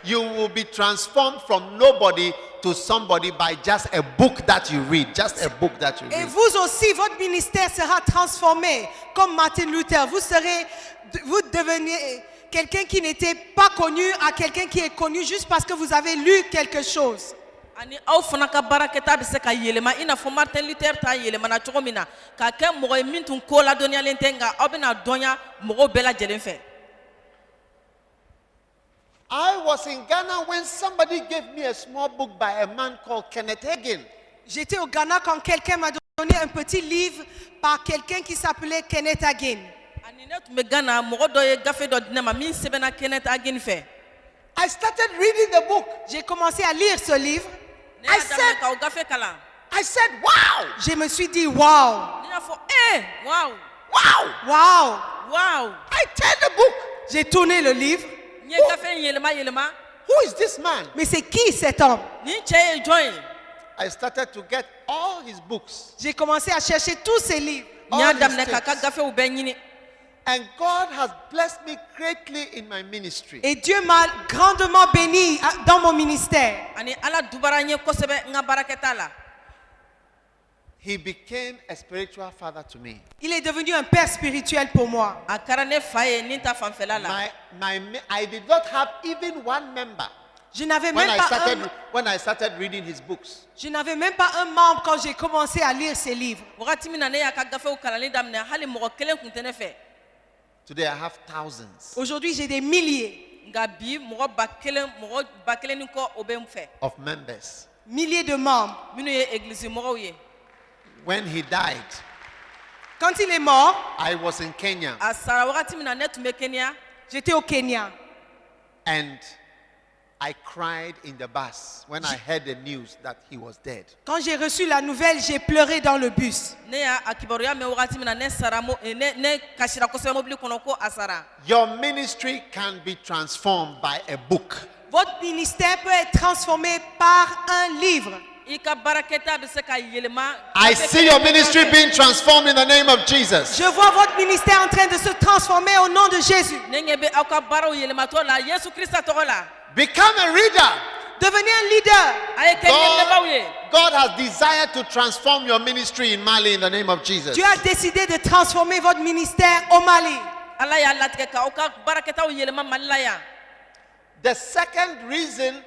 You will be transformed from nobody to somebody by just a book that you read. Just a book that you Et read. vous aussi, votre ministère sera transformé comme Martin Luther. Vous devenez quelqu'un qui n'était pas connu à quelqu'un qui est connu juste parce que vous avez lu quelque chose. Ani aw fana ka baraketa bɛ se ka yɛlɛma i n'a fɔ Martin Luther ta yɛlɛmana cogo min na ka kɛ mɔgɔ ye min tun ko ladɔnyalen tɛ nka aw bɛna dɔnya mɔgɔw bɛɛ lajɛlen fɛ. I was in Ghana when somebody gave me a small book by a man called Kenneth Hagin. J'étais au Ghana quand quelqu'un m'a donné un petit livre par quelqu'un qui s'appelait Kenneth Hagin. Ani ne tun bɛ Ghana mɔgɔ dɔ ye gafe dɔ di ne ma min sɛbɛnna Kenneth Hagin fɛ. I started reading the book. J'ai commencé à lire ce livre. Ne y'a daminɛ ka o gafe kalan. I said, wow, Je me suis dit, waouh, Ne y'a fɔ waaw wow. waouh. waaw. I turned the book. J'ai tourné le livre. N ye gafe in yɛlɛma. Who is this man? Mais c'est qui cet homme? Nin cɛ ye jɔn ye? I started to get all his books. J'ai commencé à chercher tous ses livres. N y'a All his daminɛ k'a ka texts. gafew bɛɛ ɲini. And God has blessed me greatly in my ministry. Et Dieu m'a grandement béni dans mon ministère. Ani Ala dubara n ye kosɛbɛ n ka baarakɛta la. He became a spiritual father to me. Il est devenu un père spirituel pour moi. A kɛra ne fa ye nin ta fanfɛla la. I did not have even one member Je n'avais when même I started reading his books. pas un membre quand j'ai commencé à lire ses livres. Wagati min na ne y'a ka gafew kalanni daminɛ hali mɔgɔ kelen kun tɛ ne fɛ. Today I have thousands Aujourd'hui, j'ai des milliers, Nka bi mɔgɔ ba kelen ni kɔ o bɛ n fɛ. of members. milliers de membres. Minnu ye église mɔgɔw ye. When he died, Quand il est mort, I was in Kenya A sara wagati min na ne tun bɛ Kenya. j'étais au Kenya. and I cried in the bus when I heard the news that he was dead. Quand j'ai reçu la nouvelle, j'ai pleuré dans le bus. Ne y'a a kibaruya mɛn wagati min na ne kasira kosɛbɛ mobili kɔnɔ ko a sara. Your ministry can be transformed by a book. Votre ministère peut être transformé par un livre. I ka baarakɛta bɛ se ka yɛlɛma. I see your ministry being transformed in the name of Jesus. Je vois votre ministère en train de se transformer au nom de Jésus. Ne ɲɛ bɛ aw ka baaraw yɛlɛmatɔ la Yesu Krista tɔgɔ la. Become a reader. Devenez un leader. A ye kɛ ɲɛmɛbaaw ye. God has desired to transform your ministry in Mali in the name of Jesus. Dieu a décidé de transformer votre ministère au Mali. Ala y'a latigɛ ka aw ka baarakɛtaw yɛlɛma Mali la yan. The second reason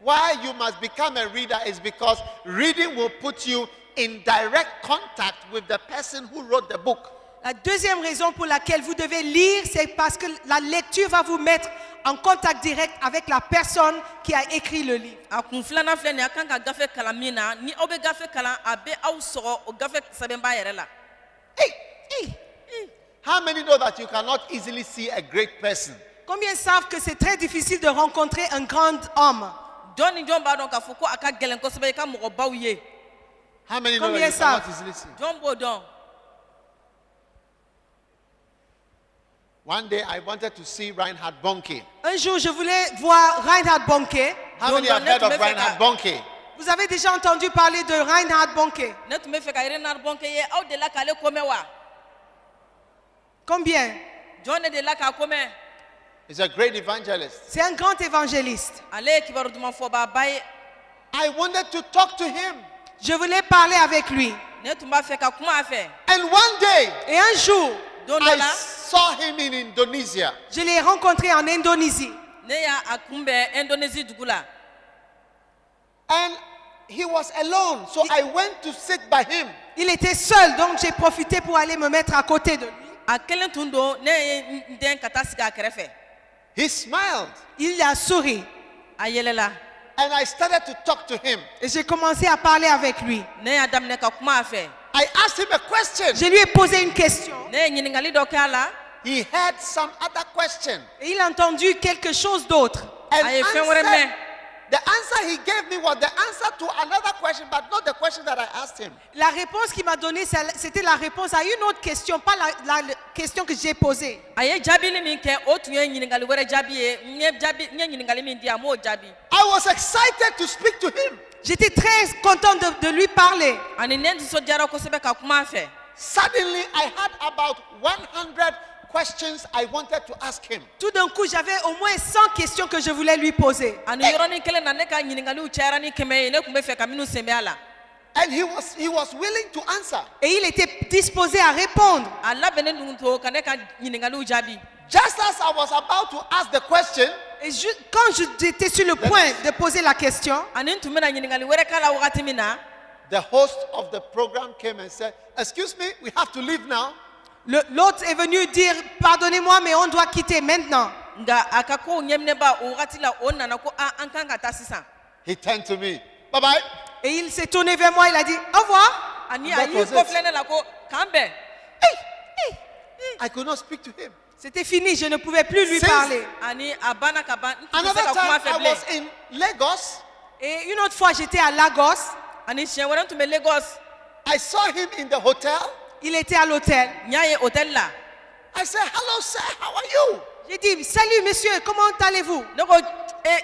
why you must become a reader is because reading will put you in direct contact with the person who wrote the book. La deuxième raison pour laquelle vous devez lire, c'est parce que la lecture va vous mettre en contact direct avec la personne qui a écrit le livre. A kun filanan filɛ nin ye a kan ka gafe kalan min na ni aw bɛ gafe kalan a bɛ aw sɔgɔ o gafe sɛbɛnbaa yɛrɛ la. Hey, how many know that you cannot easily see a great person? Combien savent que c'est très difficile de rencontrer un grand homme? Jɔn ni jɔn b'a dɔn k'a fɔ ko a ka gɛlɛn kosɛbɛ i ka mɔgɔbaw ye. How many know that Combien you cannot savent? easily see? Jɔn b'o dɔn. One day I wanted to see Reinhard Bonnke. Un jour, je voulais voir Reinhard Bonnke. How many have heard of Reinhard Bonnke? Vous avez déjà entendu parler de Reinhard Bonnke? Ne tun bɛ fɛ ka Reinhard Bonnke ye aw delila k'ale komɛn wa? Combien? Jɔn ne delila k'a komɛn. He's a great evangelist. C'est un grand évangéliste. Ale ye kibaru duman fɔbaaba ye. I wanted to talk to him. Je voulais parler avec lui. Ne tun b'a fɛ ka kuma a fɛ. And one day, Et un jour, Don dɔ I la saw him in Indonesia. je l'ai rencontré en Indonésie. ne y'a kunbɛn Indonésie dugu la. And he was alone. So I went to sit by him. Il était seul, donc j'ai profité pour aller me mettre à côté de lui. A kelen tun don ne ye n den ka taa sigi a kɛrɛfɛ. He smiled. Il a souri. A yɛlɛla. And I started to talk to him. Et j'ai commencé à parler avec lui. Ne y'a daminɛ ka kuma a fɛ. I asked him a question. Je lui ai posé une question. Ne ye ɲininkali dɔ kɛ a la. He had some other question. Et il a entendu quelque chose d'autre. And A ye fɛn wɛrɛ mɛn. the answer he gave me was the answer to another question, but not the question that I asked him. La réponse qu'il m'a donnée, c'était la réponse à une autre question, pas la question que j'ai posée. A ye jaabili min kɛ o tun ye ɲininkali wɛrɛ jaabi ye n ye ɲininkali min di a m'o jaabi. I was excited to speak to him. J'étais très contente de lui parler. Ani ne nisɔndiyara kosɛbɛ ka kuma a fɛ. Suddenly, I had about 100 questions I wanted to ask him. Tout d'un coup, j'avais au moins 100 questions que je voulais lui poser. ani yɔrɔnin kelen na ne ka ɲininkaliw cayara ni 100 ye ne tun bɛ fɛ ka minnu sɛmɛ a la And he was willing to answer. Et il était disposé à répondre. a labɛnnen dun to ka ne ka ɲininkaliw jaabi Just as I was about to ask the question, Et quand j'étais sur le point de poser la question, ani n tun bɛna ɲininkali wɛrɛ k'a la wagati min na the host of the program came and said, "Excuse me, we have to leave now." l'autre est venu dire, pardonnez-moi, mais on doit quitter maintenant. nga a ka kow ɲɛminɛba o wagati la o nana ko an kan ka taa sisan He turned to me. Bye-bye. Et il s'est tourné vers moi, il a dit, au revoir. ani That a y'i was it. kɔfilɛ ne la ko k'an bɛn I could not speak to him. C'était fini, je ne pouvais plus lui Since- parler. ani a banna ka ban n tun tɛ Another se ka kuma time fɛ I bilen was in Lagos. Et une autre fois, j'étais à Lagos. ani siɲɛ wɛrɛ n tun bɛ Lagos I saw him in the hotel. Il était à l'hôtel. n y'a ye hôtel la I said, "Hello, sir. How are you?" J'ai dit, salut monsieur, comment allez-vous? ne ko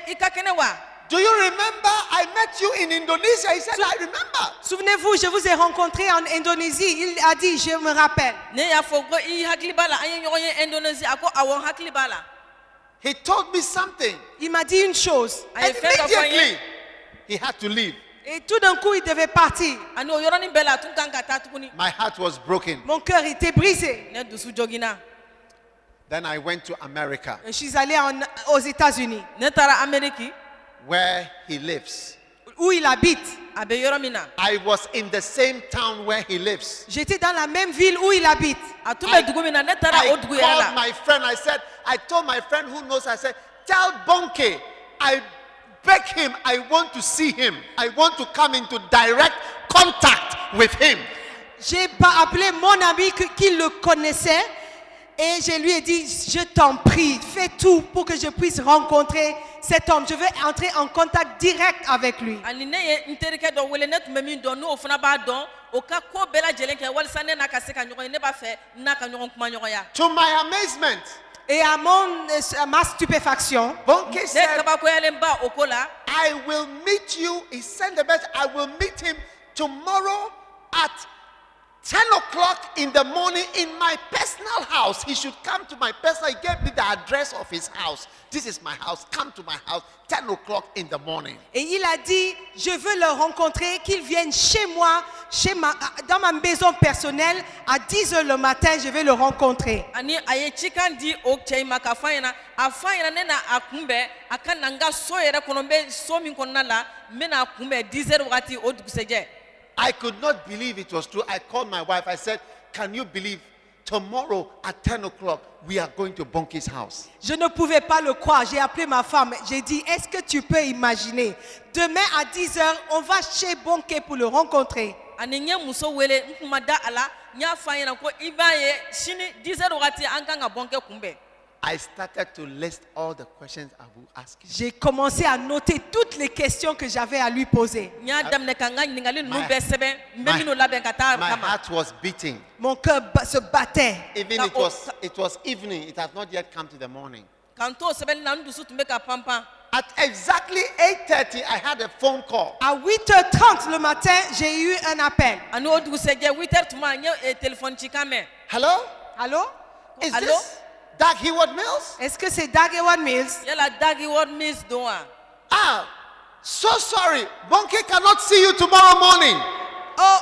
i ka kɛnɛ wa Do you remember I met you in Indonesia? He said, "I remember." Souvenez-vous, je vous ai rencontré en Indonésie. Il a dit, je me rappelle. ne y'a fɔ ko i hakili b'a la an ye ɲɔgɔn ye Indonésie a ko awɔ n hakili b'a la He told me something. Il m'a dit une chose. a ye fɛn dɔ fɔ n ye Immediately, he had to leave. Et tout d'un coup, il devait partir. ani o yɔrɔnin bɛɛ la a tun kan ka taa tuguni My heart was broken. Mon cœur était brisé. ne dusu joginna Then I went to America, Je suis allée aux États-Unis, ne taara Amérique where he lives. où il habite. a bɛ yɔrɔ min na I was in the same town where he lives. J'étais dans la même ville où il habite. a tun bɛ dugu min na ne taara I o dugu yɛrɛ called la my friend. I told my friend who knows, I said, "Tell Bonke, I beg him, I want to see him. I want to come into direct contact with him." J'ai pas appelé mon ami qui le connaissait et je lui ai dit, je t'en prie, fais tout pour que je puisse rencontrer cet homme. Je veux entrer en contact direct avec lui. ani ne ye n terikɛ dɔ wele ne tun bɛ min dɔn n'o fana b'a dɔn o ka ko bɛɛ lajɛlen kɛ walasa ne n'a ka se ka ɲɔgɔn ye ne b'a fɛ n n'a ka ɲɔgɔn kuma ɲɔgɔnya To my amazement, Et à ma stupéfaction, Bonke ne said, kabakoyalen ba o ko la "I will meet you." He sent the message. I will meet him tomorrow at 10 o'clock in the morning in my personal house. He should come to my personal. He gave me the address of his house. This is my house. Come to my house 10 o'clock in the morning. et il a dit, je veux le rencontrer, qu'il vienne chez moi, dans ma maison personnelle, à 10 h le matin, je vais le rencontrer. ani a ye cikan di o cɛ in ma k'a fɔ a ɲɛna ne na a kunbɛn a ka na n ka so yɛrɛ kɔnɔ n bɛ so min kɔnɔna la n bɛ na kunbɛn 10 heures wagati o dugusɛjɛ I could not believe it was true. I called my wife. I said, "Can you believe tomorrow at 10 o'clock we are going to Bonke's house?" Je ne pouvais pas le croire. J'ai appelé ma femme. J'ai dit, est-ce que tu peux imaginer? Demain à 10 h, on va chez Bonke pour le rencontrer. ani n ye muso wele n kun ma da a la n y'a fɔ a ɲɛna ko i b'a ye sini 10 heures wagati an kan ka bɔnkɛ kunbɛn I started to list all the questions I would ask him. J'ai commencé à noter toutes les questions que j'avais à lui poser. n y'a daminɛ ka n ka ɲininkali ninnu My- bɛɛ sɛbɛn n bɛ my- minnu labɛn ka taa My kama heart was beating. Mon cœur se battait. Even Now, it was evening. It had not yet come to the morning. kan to o sɛbɛnni na n dusu tun bɛ ka panpan At exactly 8:30, I had a phone call. À 8 h 30 le matin, j'ai eu un appel. ani o dugusɛjɛ 8 heures tuma n ye telefɔni cikan mɛn Hello? Allô? Is Hello? this Doug Heward Mills? Est-ce que c'est Dagewan Mills? yala dagi word miss don wa Ah, so sorry. Bonke cannot see you tomorrow morning. Oh,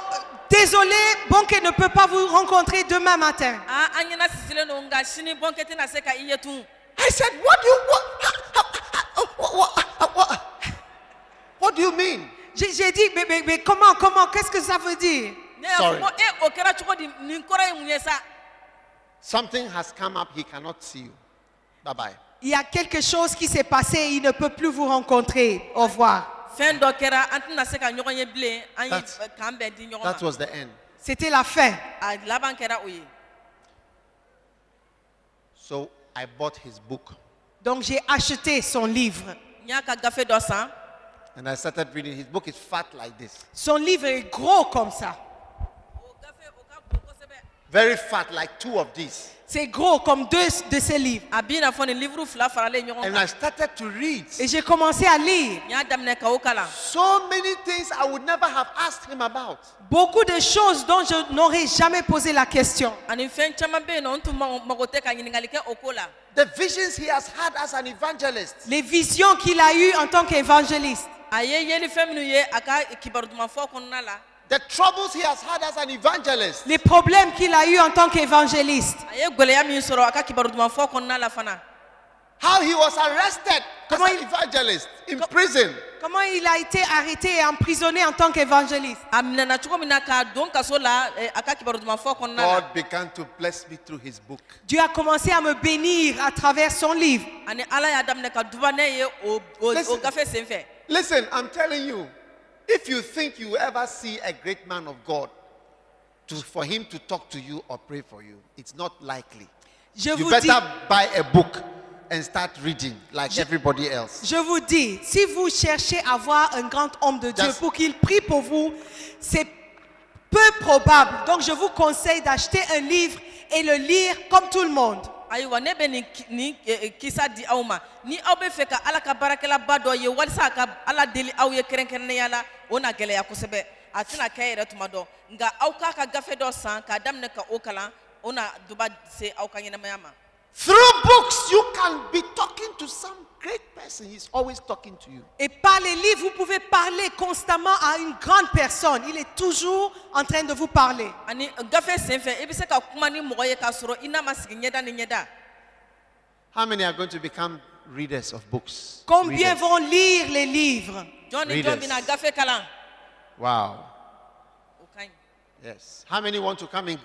désolé, Bonke ne peut pas vous rencontrer demain matin. an ɲɛna sisilen don nka sini bɔnkɛ tɛna se ka i ye tun I said, what do you mean? J'ai dit, mais comment, qu'est-ce que ça veut dire? ne y'a Sorry. fɔ ko o kɛra cogo di nin kɔrɔ ye mun ye sa Something has come up. He cannot see you. Bye-bye. Il y a quelque chose qui s'est passé, il ne peut plus vous rencontrer. Au revoir. fɛn dɔ kɛra an tɛna se ka ɲɔgɔn ye bilen an ye That's- k'an bɛn di ɲɔgɔn That ma was the end. C'était la fin. a laban kɛra o ye So I bought his book Donc j'ai acheté son livre. n y'a ka gafe dɔ san and I started reading. His book is fat like this. Son livre est gros comme ça. o gafe o ka bon kosɛbɛ Very fat, like two of these. C'est gros comme 2 de ces livres. a b'i n'a fɔ nin livre fila faralen ɲɔgɔn And kan I started to read. Et j'ai commencé à lire. n y'a daminɛ ka o kalan So many things I would never have asked him about. Beaucoup de choses dont je n'aurais jamais posé la question. ani fɛn caman bɛ yen nɔ n tun mago tɛ ka ɲininkali kɛ o ko la The visions he has had as an evangelist. Les visions qu'il a eues en tant qu'évangéliste. a ye yeli fɛn minnu ye a ka kibaru dumanfɔ kɔnɔna la The troubles he has had as an evangelist. Les problèmes qu'il a eus en tant qu'évangéliste. a ye gwɛlɛya min sɔrɔ a ka kibaru dumanfɔ kɔnɔna la fana How he was arrested Comment as an evangelist in prison. Comment il a été arrêté et emprisonné en tant qu'évangéliste. a minɛna cogo min na k'a don kaso la a ka kibaru dumanfɔ kɔnɔna la God began to bless me through his book. Dieu a commencé à me bénir à travers son livre. ani ala y'a daminɛ ka duba ne ye o Listen. gafe senfɛ Listen, I'm telling you, if you think you will ever see a great man of God for him to talk to you or pray for you, it's not likely. Je You vous better dis, buy a book and start reading like everybody else. je vous dis, si vous cherchez à voir un grand homme de Dieu Just- pour qu'il prie pour vous, c'est peu probable. Donc je vous conseille d'acheter un livre et le lire comme tout le monde. ayiwa ne bɛ nin kisa di aw ma ni aw bɛ fɛ ka ala ka baarakɛlaba dɔ ye walisa a ka ala deli aw ye kɛrɛnkɛrɛnnenya la o na gɛlɛya kosɛbɛ a tɛna kɛ yɛrɛ tuma dɔ nka aw k'a ka gafe dɔ san k'a daminɛ ka o kalan o na duba se aw ka ɲɛnamaya ma Through books, you can be talking to some great person. He's always talking to you. Et par les livres, vous pouvez parler constamment à une grande personne. Il est toujours en train de vous parler. ani gafe senfɛ i bɛ se ka kuma ni mɔgɔ ye k'a sɔrɔ i n'a ma sigi ɲɛda ni ɲɛda How many are going to become readers of books? Combien Readers. vont lire les livres? jɔn ni jɔn Readers. bɛna gafe kalan Wow. o ka ɲi Yes. How many want to come in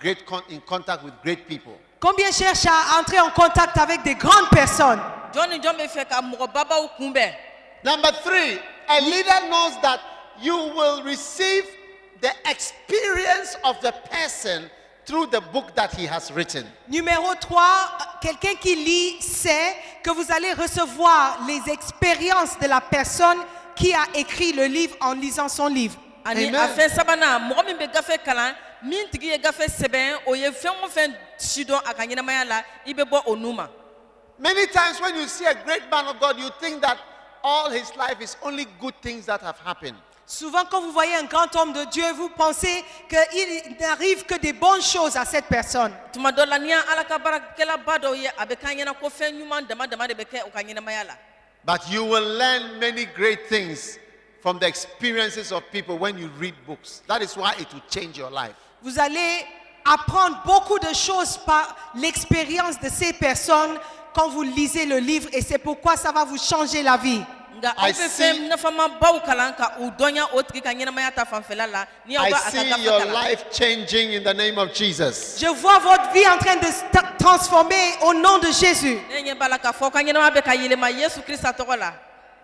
in contact with great people? Combien cherchent à entrer en contact avec des grandes personnes? jɔn ni jɔn bɛ fɛ ka mɔgɔ babaw kunbɛn Number 3, a leader knows that you will receive the experience of the person through the book that he has written. Numéro 3, quelqu'un qui lit sait que vous allez recevoir les expériences de la personne qui a écrit le livre en lisant son livre. ani Amen. a fɛn sabanan mɔgɔ min bɛ gafe kalan min tigi ye gafe sɛbɛn o ye fɛn o fɛn si dɔn a ka ɲɛnamaya la i bɛ bɔ o nu ma Many times when you see a great man of God, you think that all his life is only good things that have happened. Souvent, quand vous voyez un grand homme de Dieu, vous pensez qu'il n'arrive que des bonnes choses à cette personne. tuma dɔ la n'i y'a ala ka baarakɛlaba dɔw ye a bɛ k'an ɲɛna ko fɛn ɲuman dama dama de bɛ kɛ o ka ɲɛnamaya la But you will learn many great things from the experiences of people when you read books. That is why it will change your life. Vous allez apprendre beaucoup de choses par l'expérience de ces personnes quand vous lisez le livre et c'est pourquoi ça va vous changer la vie. nka I aw bɛ see- fɛn nafamabaw kalan ka u dɔnya o tigi ka ɲɛnamaya ta fanfɛla la ni aw I bɛ a ka see gafe your kalan life changing in the name of Jesus. Je vois votre vie en train de se transformer au nom de Jésus. ne ɲɛ b'a la k'a fɔ ka ɲɛnamaya bɛ ka yɛlɛma yesu kirista tɔgɔ la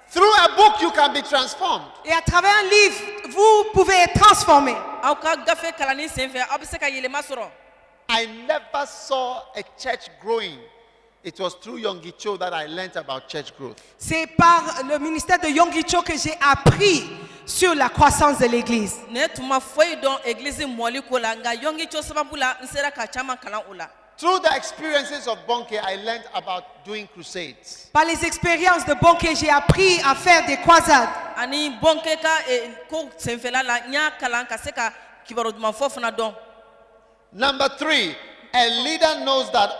Through a book, you can be transformed. Et à travers un livre, vous pouvez être transformé. aw ka gafe kalanni senfɛ aw bɛ se ka yɛlɛma sɔrɔ I never saw a church growing. It was through Yonggi Cho that I learned about church growth. C'est par le ministère de Yonggi Cho que j'ai appris sur la croissance de l'Église. ne tun ma foyi dɔn egilizi mɔli ko la nka yɔngi co sababu la n sera ka caman kalan o la Through the experiences of Bonke, I learned about doing crusades. Par les expériences de Bonke, j'ai appris à faire des croisades. ani bɔnkɛ ka ko senfɛla la n y'a kalan ka se ka kibaru dumanfɔ fana dɔn Number 3, a leader knows that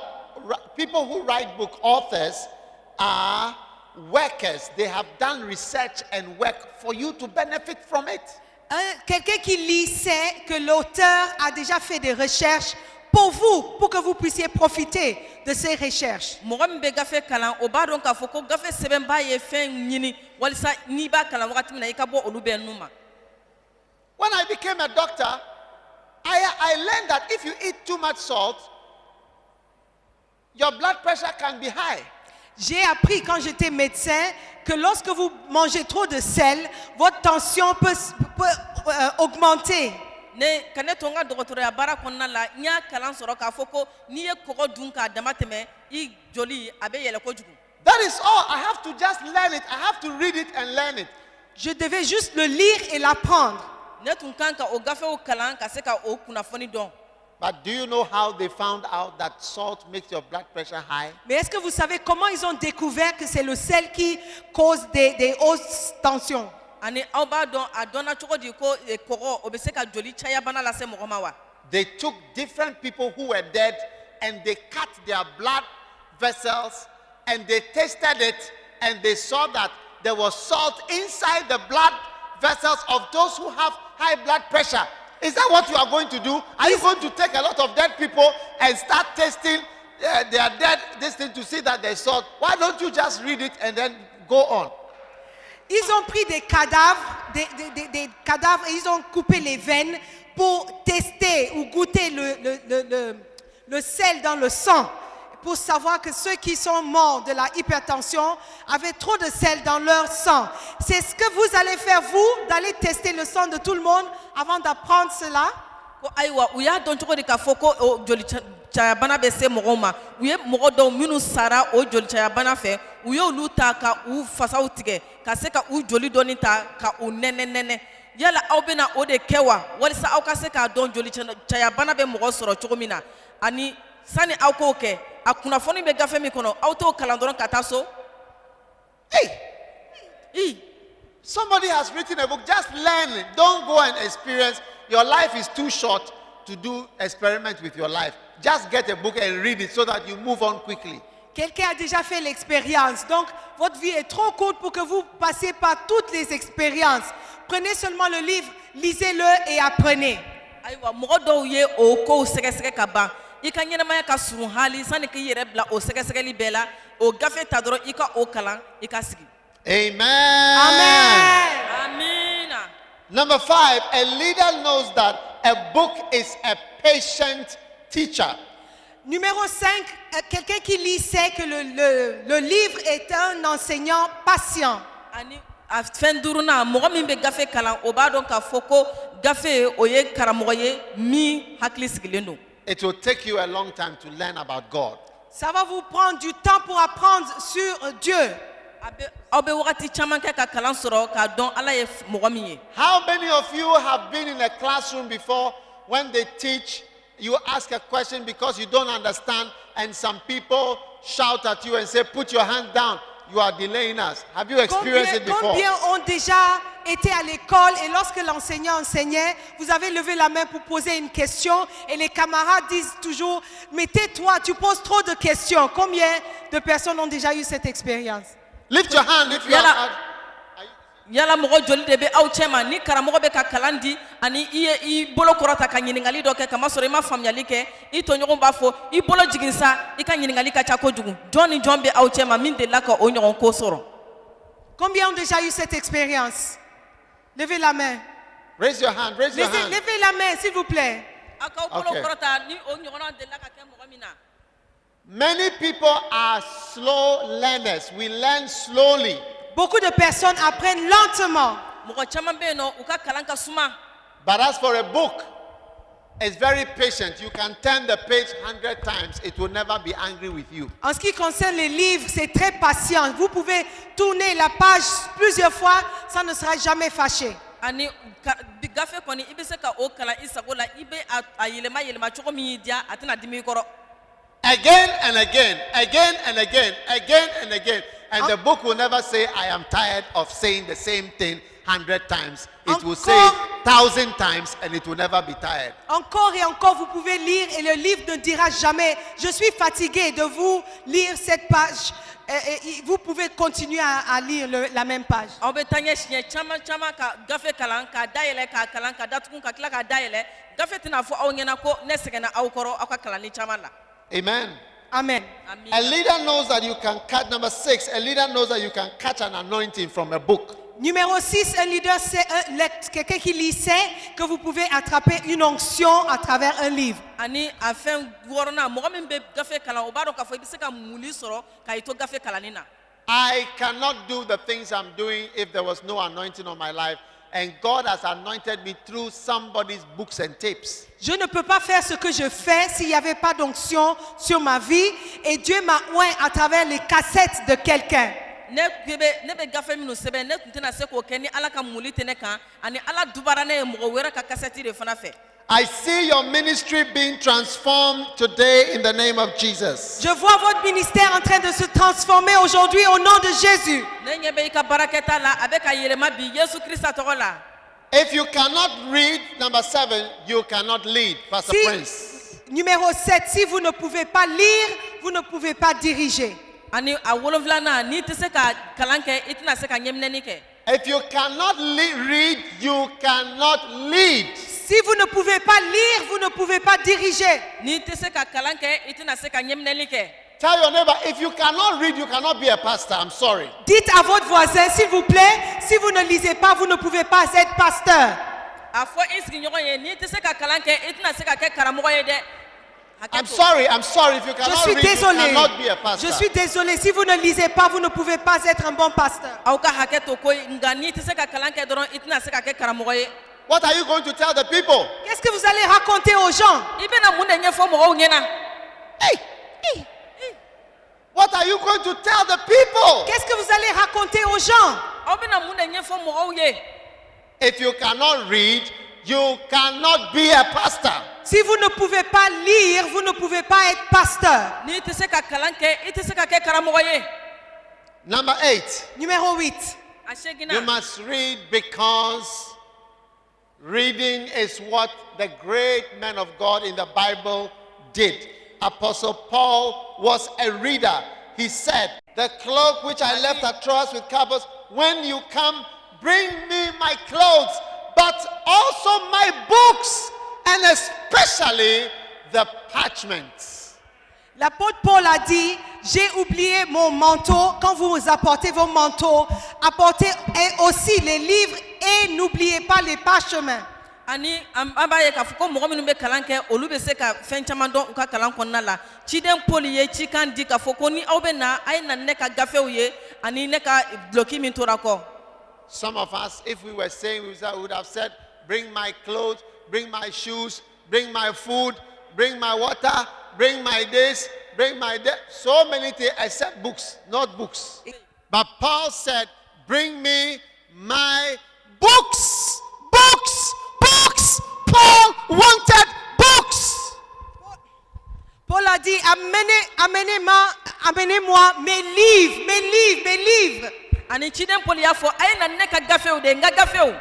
people who write book authors are workers. They have done research and work for you to benefit from it. Quelqu'un qui lit sait que l'auteur a déjà fait des recherches pour vous, pour que vous puissiez profiter de ces recherches. mɔgɔ min bɛ gafe kalan o b'a dɔn k'a fɔ ko gafe sɛbɛnbaa ye fɛn ɲini walisa n'i b'a kalan wagati min na i ka bɔ olu bɛɛ nu ma When I became a doctor, I learned that if you eat too much salt, your blood pressure can be high. J'ai appris quand j'étais médecin que lorsque vous mangez trop de sel, votre tension peut augmenter. ne ka ne to n ka dɔgɔtɔrɔya baara kɔnɔna la n y'a kalan sɔrɔ k'a fɔ ko n'i ye kɔgɔ dun k'a dama tɛmɛ i joli a bɛ yɛlɛ kojugu That is all. I have to just learn it. I have to read it and learn it. Je devais juste le lire et l'apprendre. ne tun kan ka o gafew kalan ka se ka o kunnafoni dɔn But do you know how they found out that salt makes your blood pressure high? Mais est-ce que vous savez comment ils ont découvert que c'est le sel qui cause des hausses tensions? ani aw b'a dɔn a dɔnna cogo di ko kɔgɔ o bɛ se ka joli caya bana lase mɔgɔ ma wa? They took different people who were dead and they cut their blood vessels and they tested it and they saw that there was salt inside the blood vessels of those who have high blood pressure. Is that what you are going to do? Are you going to take a lot of dead people and start testing their dead this thing to see that there's salt? Why don't you just read it and then go on? Ils ont pris des cadavres, des cadavres et ils ont coupé les veines pour tester ou goûter le sel dans le sang, pour savoir que ceux qui sont morts de la hypertension avaient trop de sel dans leur sang. C'est ce que vous allez faire, vous, d'aller tester le sang de tout le monde avant d'apprendre cela? Ko ayiwa u y'a dɔn cogo di k'a fɔ ko o joli caya bana bɛ se mɔgɔw ma u ye mɔgɔ dɔw minnu sara o joli caya bana fɛ u y'olu ta ka u fasaw tigɛ ka se ka u joli dɔɔni ta ka u nɛnɛ yala aw bɛna o de kɛ wa walisa aw ka se k'a dɔn joli caya bana bɛ mɔgɔ sɔrɔ cogo min na ani sani aw k'o kɛ a kunnafoni bɛ gafe min kɔnɔ aw t'o kalan dɔrɔn ka taa so. Hey! Somebody has written a book. Just learn it. Don't go and experience. Your life is too short to do experiment with your life. Just get a book and read it so that you move on quickly. Quelqu'un a déjà fait l'expérience. Donc, votre vie est trop courte pour que vous passiez par toutes les expériences. Prenez seulement le livre, lisez-le et apprenez. Ayiwa mɔgɔ dɔw ye o kow sɛgɛsɛgɛ ka ban i ka ɲɛnamaya ka surun hali sani k'i yɛrɛ bila o sɛgɛsɛgɛli bɛɛ la o gafe ta dɔrɔn i ka o kalan i ka sigi. Amen. Amen. Amina. Number 5, a leader knows that a book is a patient teacher. Numéro 5, quelqu'un qui lit sait que le livre est un enseignant patient. Ani a fɛn duurunan mɔgɔ min bɛ gafe kalan o b'a dɔn k'a fɔ ko gafe o ye karamɔgɔ ye min hakili sigilen don. It will take you a long time to learn about God. Ça va vous prendre du temps pour apprendre sur Dieu. Aw bɛ wagati caman kɛ ka kalan sɔrɔ k'a dɔn ala ye mɔgɔ min ye. How many of you have been in a classroom before when they teach, you ask a question because you don't understand and some people shout at you and say, put your hand down, you are delaying us. Have you experienced it before? Combien ont déjà été à l'école et lorsque l'enseignant enseignait, vous avez levé la main pour poser une question et les camarades disent toujours, mais tais-toi, tu poses trop de questions. Combien de personnes ont déjà eu cette expérience? Lift your hand if you are. Yala mɔgɔ joli de bɛ aw cɛ ma ni karamɔgɔ bɛ ka kalan di ani i ye i bolo kɔrɔta ka ɲininkali dɔ kɛ kamasɔrɔ i ma faamuyali kɛ i tɔɲɔgɔn b'a fɔ i bolo jigin sa i ka ɲininkali ka ca kojugu jɔn ni jɔn bɛ aw cɛ ma min delila ka o ɲɔgɔn ko sɔrɔ. Combien ont déjà eu cette expérience? Levez la main. Raise your hand. Raise your hand. Levez la main, s'il vous plaît. A k'aw bolo kɔrɔta ni o ɲɔgɔnna delila ka kɛ mɔgɔ min na. Many people are slow learners. We learn slowly. Beaucoup de personnes apprennent lentement. Mɔgɔ caman bɛ yen nɔ u ka kalan ka suma. But as for a book, it's very patient. You can turn the page 100 times. It will never be angry with you. En ce qui concerne les livres, c'est très patient. Vous pouvez tourner la page plusieurs fois, ça ne sera jamais fâché. Ani gafe kɔni i bɛ se ka o kalan i sago la i bɛ a yɛlɛma cogo min y'i diya a tɛna dimi i kɔrɔ. Again and again, again and again, again and again. And the book will never say, I am tired of saying the same thing 100 times. It will say 1,000 times and it will never be tired. Encore et encore, vous pouvez lire et le livre ne dira jamais, je suis fatigué de vous lire cette page. Et vous pouvez continuer à lire la même page. Aw bɛ taa ɲɛ siɲɛ caman caman ka gafe kalan ka dayɛlɛ k'a kalan ka datugu ka tila k'a dayɛlɛ gafe tɛna fɔ aw ɲɛna ko ne sɛgɛnna aw kɔrɔ aw ka kalanni caman la. Amen. Amen. A leader knows that you can catch, number 6, a leader knows that you can catch an anointing from a book. Numéro 6, un leader, c'est quelqu'un qui lit sait que vous pouvez attraper une onction à travers un livre. Ani a fɛn wɔɔrɔnan mɔgɔ min bɛ gafe kalan o b'a dɔn k'a fɔ i bɛ se ka muli sɔrɔ ka i to gafe kalanni na. I cannot do the things I'm doing if there was no anointing on my life. And God has anointed me through somebody's books and tapes. Je ne peux pas faire ce que je fais s'il n'y avait pas d'onction sur ma vie. Et Dieu m'a oint à travers les cassettes de quelqu'un. ne be gafe minu sebe ne kuntina se ko kɛ ni ala ka muli tɛ ne kan ani ala dubara ne ye mɔgɔ wɛrɛ ka kasɛti de fana fɛ. I see your ministry being transformed today in the name of Jesus. Je vois votre ministère en train de se transformer aujourd'hui au nom de Jésus. Ne ɲɛ bɛ i ka baarakɛta la a bɛ ka yɛlɛma bi Yesu Krista tɔgɔ la. If you cannot read number 7, you cannot lead, Pastor Prince. Numéro 7, si vous ne pouvez pas lire, vous ne pouvez pas diriger. Ani a wolonwulana ni tɛ se ka kalan kɛ i tɛna se ka ɲɛminɛni kɛ. If you cannot read, you cannot lead. Si vous ne pouvez pas lire, vous ne pouvez pas diriger. Ni tɛ se ka kalan kɛ i tɛna se ka ɲɛminɛni kɛ. Tell your neighbor, if you cannot read, you cannot be a pastor. I'm sorry. Dites à votre voisin, s'il vous plaît, si vous ne lisez pas, vous ne pouvez pas être pasteur. A fɔ i sigiɲɔgɔn ye ni tɛ se ka kalan kɛ i tɛna se ka kɛ karamɔgɔ ye dɛ. I'm sorry. If you Je cannot suis read, you désolé. cannot be a pastor. Je suis désolé. Si vous ne lisez pas, vous ne pouvez pas être un bon pasteur. Aw ka hakɛ to ko nka ni tɛ se ka kalan kɛ dɔrɔn i tɛna se ka kɛ karamɔgɔ ye. What are you going to tell the people? Qu'est-ce que vous allez raconter aux gens? I bɛna mun de ɲɛfɔ mɔgɔw ɲɛna. Hey! What are you going to tell the people? Qu'est-ce que vous allez raconter aux gens? Aw bɛna mun de ɲɛfɔ mɔgɔw ye. If you cannot read, you cannot be a pastor. Si vous ne pouvez pas lire, vous ne pouvez pas être pasteur. Ni tɛ se ka kalan kɛ i tɛ se ka kɛ karamɔgɔ ye. Number 8. Numéro 8. A seginna. You must read because reading is what the great men of God in the Bible did. Apostle Paul was a reader. He said, "The cloak which I left at Troas with Carpus, when you come, bring me my clothes, but also my books, and especially the parchments." L'apôtre Paul a dit, j'ai oublié mon manteau. Quand vous apportez vos manteaux, apportez aussi les livres et n'oubliez pas les parchemins. Ani an b'a ye k'a fɔ ko mɔgɔ minnu bɛ kalan kɛ olu bɛ se ka fɛn caman dɔn u ka kalan kɔnɔna la. Ciden Paul ye cikan di k'a fɔ ko ni aw bɛ na a ye na ne ka gafew ye ani ne ka duloki min tora kɔ. Some of us, if we were saying, we would have said, "Bring my clothes, bring my shoes, bring my food, bring my water, bring my this, bring my that." So many things except books, not books. But Paul said, "Bring me my books, books, books." Paul wanted books. Paul a dit, amenez-moi mes livres. Ani ciden Paul y'a fɔ a ye na ne ka gafew de n ka gafew.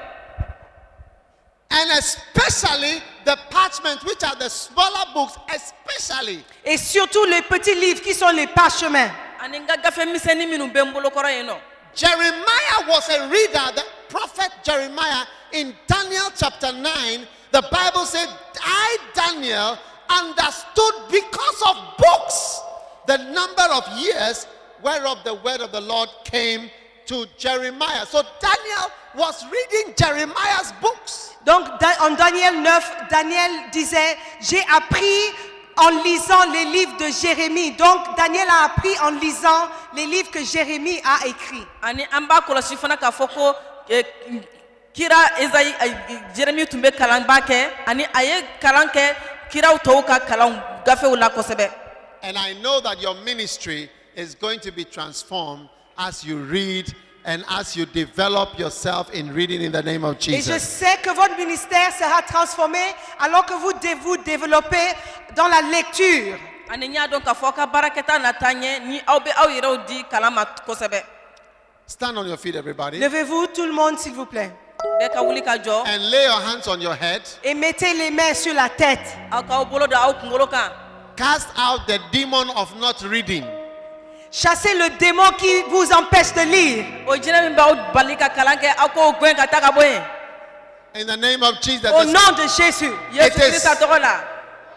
And especially the parchment, which are the smaller books, especially. Et surtout les petits livres qui sont les parchemins. Ani n ka gafe misɛnnin minnu bɛ n bolokɔrɔ yen nɔ. Jeremiah was a reader, the prophet Jeremiah, in Daniel chapter 9. The Bible said, "I, Daniel, understood because of books the number of years whereof the word of the Lord came to Jeremiah." So Daniel was reading Jeremiah's books. Donc en Daniel 9, Daniel disait, j'ai appris en lisant les livres de Jérémie. Donc Daniel a appris en lisant les livres que Jérémie a écrits. Ani an b'a kɔlɔsi fana k'a fɔ ko kira Esayi Jérémie tun bɛ kalanba kɛ ani a ye kalan kɛ kiraw tɔw ka kalan gafew la kosɛbɛ. And I know that your ministry is going to be transformed as you read and as you develop yourself in reading in the name of Et je Jesus. sais que votre ministère sera transformé alors que vous vous développez dans la lecture. Ani n y'a dɔn k'a fɔ ka baarakɛta na taa ɲɛ ni aw bɛ aw yɛrɛw di kalan ma kosɛbɛ. Stand on your feet, everybody, Levez-vous tout le monde s'il vous plaît. Bɛɛ ka wuli ka jɔ. and lay your hands on your head. Et mettez les mains sur la tête. Aw k'aw bolo da aw kunkolo kan. Cast out the demon of not reading. Chassez le démon qui vous empêche de lire. O jinɛ min b'aw bali ka kalan kɛ aw k'o gɛn ka taa ka bɔ yen. In the name of Jesus. Au nom de Jésus. Yesu It is- Krista tɔgɔ la.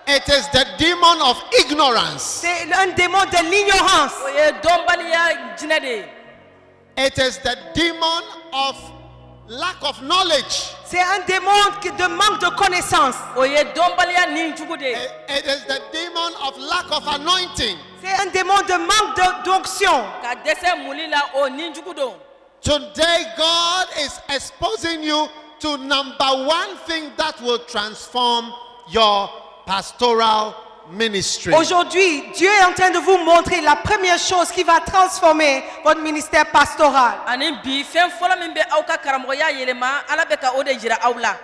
It is the demon of ignorance. C'est un démon de l'ignorance. O ye dɔnbaliya jinɛ de ye. It is the demon of lack of knowledge. C'est un démon de manque de connaissance. O ye dɔnbaliya nin jugu de ye. It is the demon of lack of anointing. C'est un démon de manque d'onction. Ka dɛsɛ muli la o nin jugu don. Today, God is exposing you to number one thing that will transform your pastoral ministry. Aujourd'hui, Dieu est en train de vous montrer la première chose qui va transformer votre ministère pastoral. ani bi fɛn fɔlɔ min bɛ aw ka karamɔgɔya yɛlɛma ala bɛ ka o de jira aw la.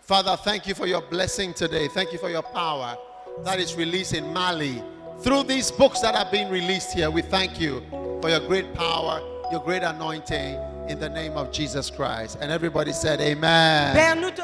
Father, thank you for your blessing today. Thank you for your power that is released in Mali. Through these books that are being released here, we thank you for your great power, your great anointing in the name of Jesus Christ. And everybody said, Amen. Père, nous te